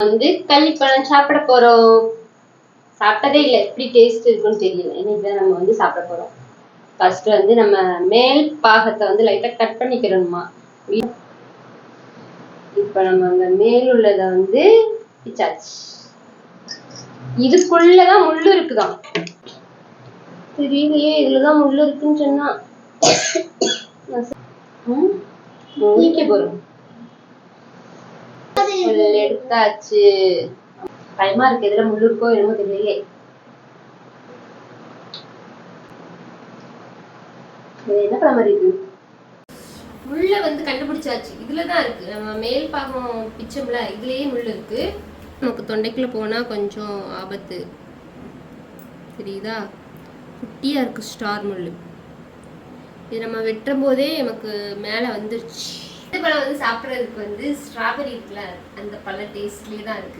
வந்து கள்ளிப்பழம் சாப்பிட போறோம். சாப்பிட்டதே இல்லை, எப்படி டேஸ்ட் இருக்குன்னு தெரியல. இன்னைக்கு நம்ம வந்து சாப்பிட போறோம். ஃபர்ஸ்ட் வந்து நம்ம மேல் பாகத்தை வந்து லைட்டா கட் பண்ணிக்கிறோமா. இப்ப நம்ம அந்த மேல் உள்ளத வந்து பிச்சாச்சு. இதுக்குள்ளதான் முள்ளு இருக்குதான். தெரியலையே, இதுலதான் முள்ளு இருக்குன்னு சொன்னா முடிக்க போறோம். எடுத்தாச்சு. பயமா இருக்கு, எதுல முள்ளு இருக்கோ என்னமோ தெரியலையே. என்ன பண்ண மாதிரி இருக்கு? முள்ள வந்து கண்டுபிடிச்சாச்சு. இதுலதான் இருக்கு. நம்ம மேல் பாகம் பிச்சம்ல இதுலயே முள்ளு இருக்கு. நமக்கு தொண்டைக்குள்ள போனா கொஞ்சம் ஆபத்து. தெரியுதா? குட்டியா இருக்கு ஸ்டார் முள்ளு. இது நம்ம வெட்டும் போதே நமக்கு மேல வந்துருச்சு. இந்த பழம் வந்து சாப்பிட்றதுக்கு வந்து ஸ்ட்ராபெரி இருக்குல்ல, அந்த பழ டேஸ்ட்லயே தான் இருக்கு.